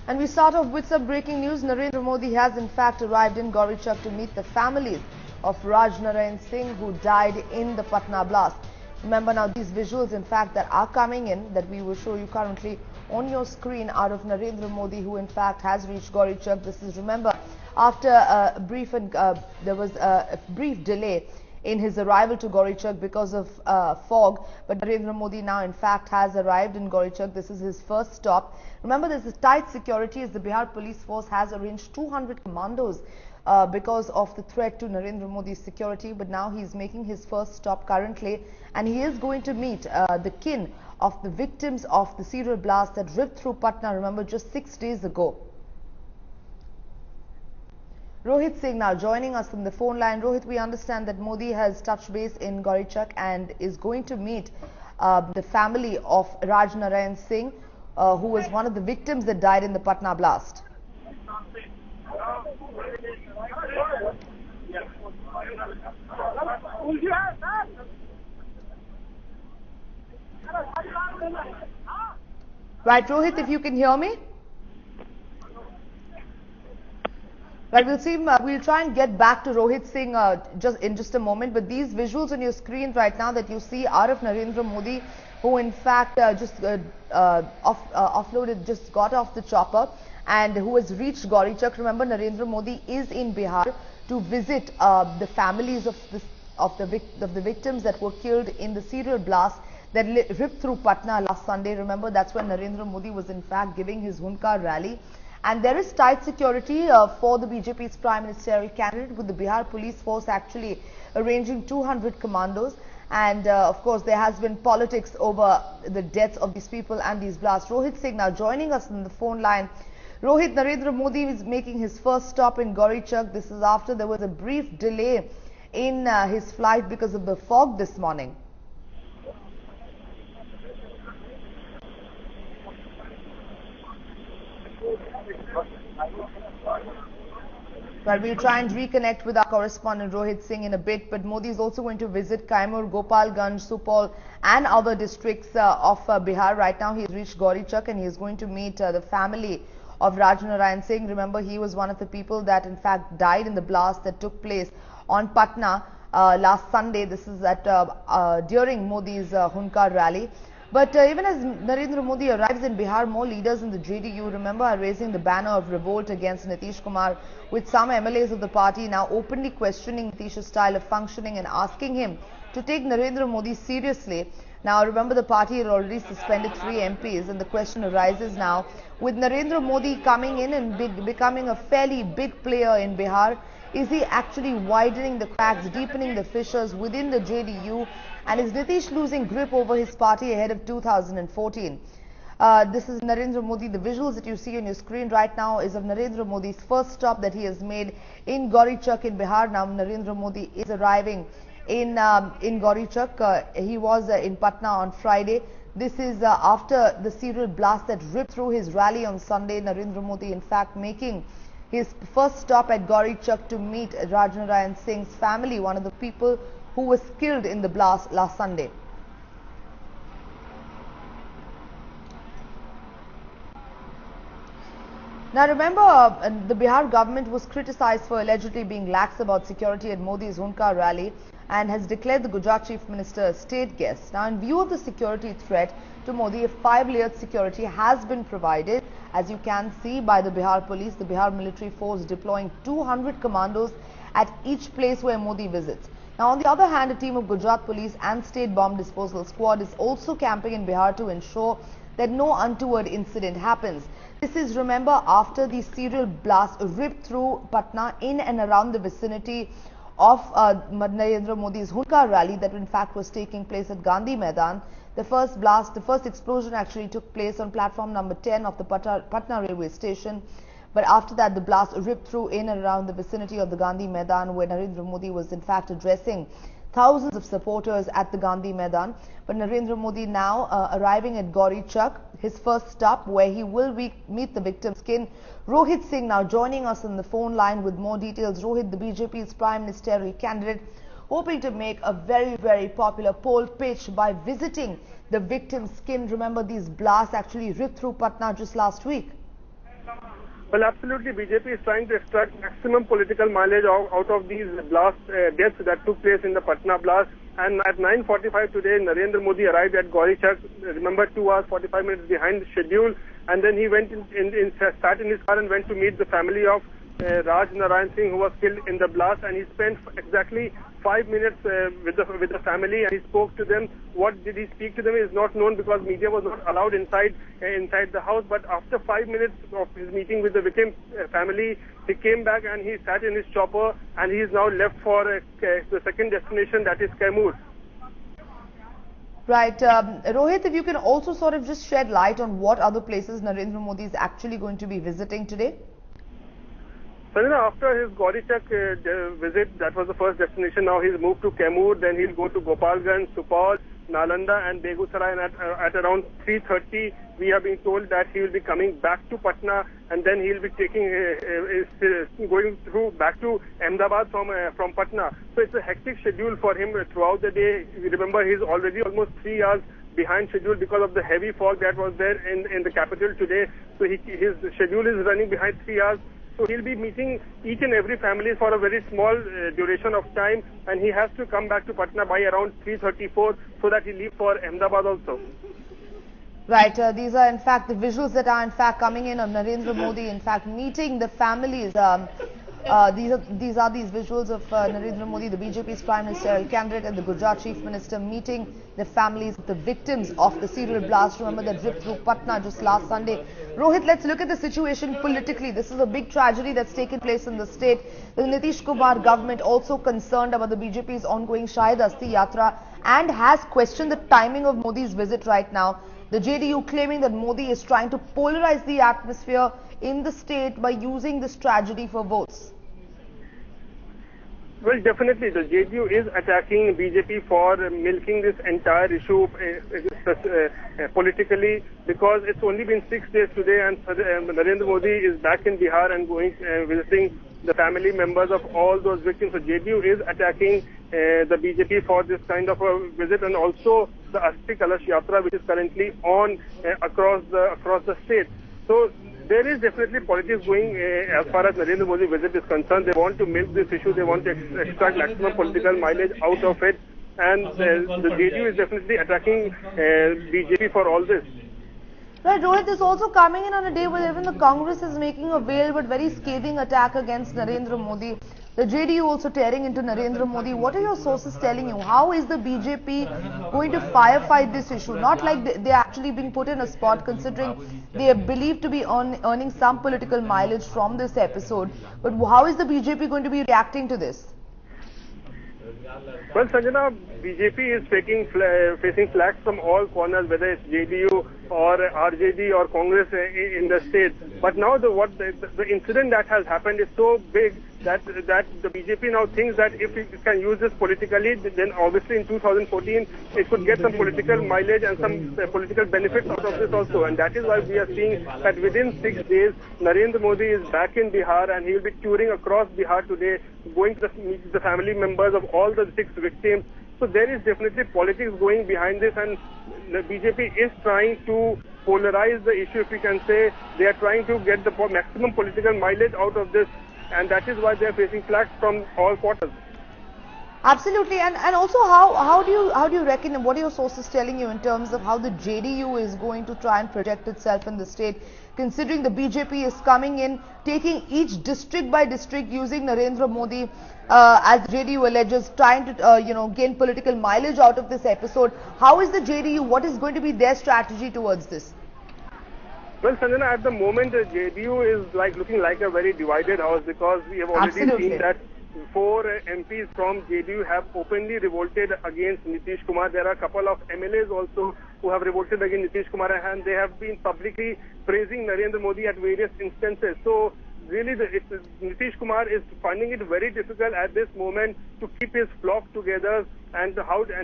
And we start off with some breaking news. Narendra Modi has in fact arrived in Gaurichak to meet the families of Rajnarain Singh, who died in the Patna blast. Remember now, these visuals in fact that are coming in, that we will show you currently on your screen, out of Narendra Modi, who in fact has reached Gaurichak. This is, remember, after a brief there was a brief delay in his arrival to Gaurichak because of fog, but Narendra Modi now in fact has arrived in Gaurichak. This is his first stop. Remember, there's a tight security as the Bihar police force has arranged 200 commandos because of the threat to Narendra Modi's security, but now he's making his first stop currently, and he is going to meet the kin of the victims of the serial blast that ripped through Patna, remember, just 6 days ago. Rohit Singh now joining us from the phone line. Rohit, we understand that Modi has touched base in Gaurichak and is going to meet the family of Rajnarain Singh, who was one of the victims that died in the Patna blast. Right, Rohit, if you can hear me? Right, we'll see. We'll try and get back to Rohit Singh in just a moment. But these visuals on your screen right now that you see are of Narendra Modi, who in fact just offloaded, just got off the chopper, and who has reached Gaurichak. Remember, Narendra Modi is in Bihar to visit the families of the victims that were killed in the serial blast that ripped through Patna last Sunday. Remember, that's when Narendra Modi was in fact giving his Hunkar rally. And there is tight security for the BJP's prime ministerial candidate, with the Bihar police force actually arranging 200 commandos. And of course, there has been politics over the deaths of these people and these blasts. Rohit Singh now joining us on the phone line. Rohit, Narendra Modi is making his first stop in Gaurichak. This is after there was a brief delay in his flight because of the fog this morning. Well, we'll try and reconnect with our correspondent Rohit Singh in a bit, but Modi is also going to visit Kaimur, Gopalganj, Supol and other districts of Bihar. Right now, he's reached Gaurichak and he is going to meet the family of Rajnarain Singh. Remember, he was one of the people that in fact died in the blast that took place on Patna last Sunday. This is at during Modi's Hunkar rally. But even as Narendra Modi arrives in Bihar, more leaders in the JDU, remember, are raising the banner of revolt against Nitish Kumar, with some MLAs of the party now openly questioning Nitish's style of functioning and asking him to take Narendra Modi seriously. Now, remember, the party had already suspended 3 MPs, and the question arises now, with Narendra Modi coming in and becoming a fairly big player in Bihar, is he actually widening the cracks, deepening the fissures within the JDU? And is Nitish losing grip over his party ahead of 2014? This is Narendra Modi. The visuals that you see on your screen right now is of Narendra Modi's first stop that he has made in Gaurichak in Bihar. Now, Narendra Modi is arriving in Gaurichak. He was in Patna on Friday. This is after the serial blast that ripped through his rally on Sunday. Narendra Modi, in fact, making his first stop at Gaurichak to meet Rajnarain Singh's family, one of the people who was killed in the blast last Sunday. Now, remember, the Bihar government was criticized for allegedly being lax about security at Modi's Hunkar rally and has declared the Gujarat Chief Minister a state guest. Now, in view of the security threat to Modi, a 5-layered security has been provided, as you can see, by the Bihar police, the Bihar military force deploying 200 commandos at each place where Modi visits. Now, on the other hand, a team of Gujarat police and state bomb disposal squad is also camping in Bihar to ensure that no untoward incident happens. This is, remember, after the serial blast ripped through Patna in and around the vicinity of Narendra Modi's Hunkar rally that in fact was taking place at Gandhi Maidan. The first explosion actually took place on platform number 10 of the Patna railway station. But after that, the blast ripped through in and around the vicinity of the Gandhi Maidan, where Narendra Modi was in fact addressing thousands of supporters at the Gandhi Maidan. But Narendra Modi now arriving at Gaurichak, his first stop, where he will meet the victim's kin. Rohit Singh now joining us on the phone line with more details. Rohit, the BJP's prime ministerial candidate, hoping to make a very, very popular poll pitch by visiting the victim's kin. Remember, these blasts actually ripped through Patna just last week. Well, absolutely. BJP is trying to extract maximum political mileage out of these blast deaths that took place in the Patna blast. And at 9:45 today, Narendra Modi arrived at Gaurichak. Remember, 2 hours 45 minutes behind schedule. And then he went sat in his car and went to meet the family of Rajnarain Singh, who was killed in the blast. And he spent exactly 5 minutes with the family, and he spoke to them. What did he speak to them is not known because media was not allowed inside the house. But after 5 minutes of his meeting with the victim family, he came back and he sat in his chopper, and he is now left for the second destination, that is Kaimur. Right. Rohit, if you can also sort of just shed light on what other places Narendra Modi is actually going to be visiting today. Sanjana, after his Gaurichak visit, that was the first destination. Now he's moved to Kaimur, then he'll go to Gopalganj, Supal, Nalanda and Begusarai. And at around 3:30, we have been told that he will be coming back to Patna, and then he'll be going through back to Ahmedabad from Patna. So it's a hectic schedule for him throughout the day. Remember, he's already almost 3 hours behind schedule because of the heavy fog that was there in the capital today. So his schedule is running behind 3 hours. So he'll be meeting each and every family for a very small duration of time, and he has to come back to Patna by around 3:34 so that he leaves for Ahmedabad also. Right. These are in fact the visuals that are in fact coming in of Narendra Modi, in fact meeting the families. These are these visuals of Narendra Modi, the BJP's Prime Ministerial candidate, and the Gujarat Chief Minister meeting the families of the victims of the serial blast. Remember that ripped through Patna just last Sunday. Rohit, let's look at the situation politically. This is a big tragedy that's taken place in the state. The Nitish Kumar government also concerned about the BJP's ongoing Shahid Asti Yatra and has questioned the timing of Modi's visit right now. The JDU claiming that Modi is trying to polarize the atmosphere in the state by using this tragedy for votes. Well, definitely, the JDU is attacking BJP for milking this entire issue politically, because it's only been 6 days today, and Narendra Modi is back in Bihar and going visiting the family members of all those victims. So JDU is attacking the BJP for this kind of a visit, and also the Asti Kalash Yatra, which is currently on across the state. So there is definitely politics going as far as Narendra Modi visit is concerned. They want to milk this issue. They want to extract maximum political mileage out of it. And the JDU is definitely attacking BJP for all this. Right, Rohit, this is also coming in on a day where even the Congress is making a veiled but very scathing attack against Narendra Modi. The JDU also tearing into Narendra Modi. What are your sources telling you? How is the BJP going to firefight this issue? Not like they're actually being put in a spot, considering they are believed to be earning some political mileage from this episode. But how is the BJP going to be reacting to this? Well, Sanjana, BJP is facing flaks from all corners, whether it's JDU or RJD or Congress in the state. But now the incident that has happened is so big that the BJP now thinks that if it can use this politically, then obviously in 2014 it could get some political mileage and some political benefits out of this also. And that is why we are seeing that within 6 days, Narendra Modi is back in Bihar, and he will be touring across Bihar today, going to meet the family members of all the 6 victims. So there is definitely politics going behind this, and the BJP is trying to polarize the issue, if we can say. They are trying to get the maximum political mileage out of this, and that is why they are facing flaks from all quarters. Absolutely, and also how do you reckon, and what are your sources telling you in terms of how the JDU is going to try and project itself in the state, considering the BJP is coming in, taking each district by district, using Narendra Modi as JDU alleges, trying to gain political mileage out of this episode. How is the JDU? What is going to be their strategy towards this? Well, Sanjana, at the moment, the JDU is looking like a very divided house, because we have already seen that 4 MPs from JDU have openly revolted against Nitish Kumar. There are a couple of MLAs also who have revolted against Nitish Kumar, and they have been publicly praising Narendra Modi at various instances. So really, Nitish Kumar is finding it very difficult at this moment to keep his flock together, and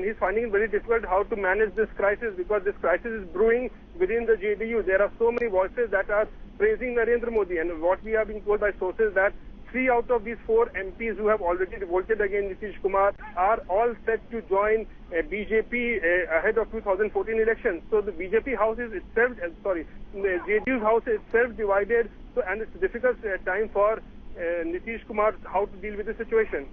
he's finding it very difficult how to manage this crisis, because this crisis is brewing within the JDU. There are so many voices that are praising Narendra Modi, and what we are being told by sources that 3 out of these 4 MPs who have already revolted against Nitish Kumar are all set to join BJP ahead of 2014 elections. So the BJP house is itself, the JDU's house is itself divided. So, and it's a difficult time for Nitish Kumar how to deal with the situation.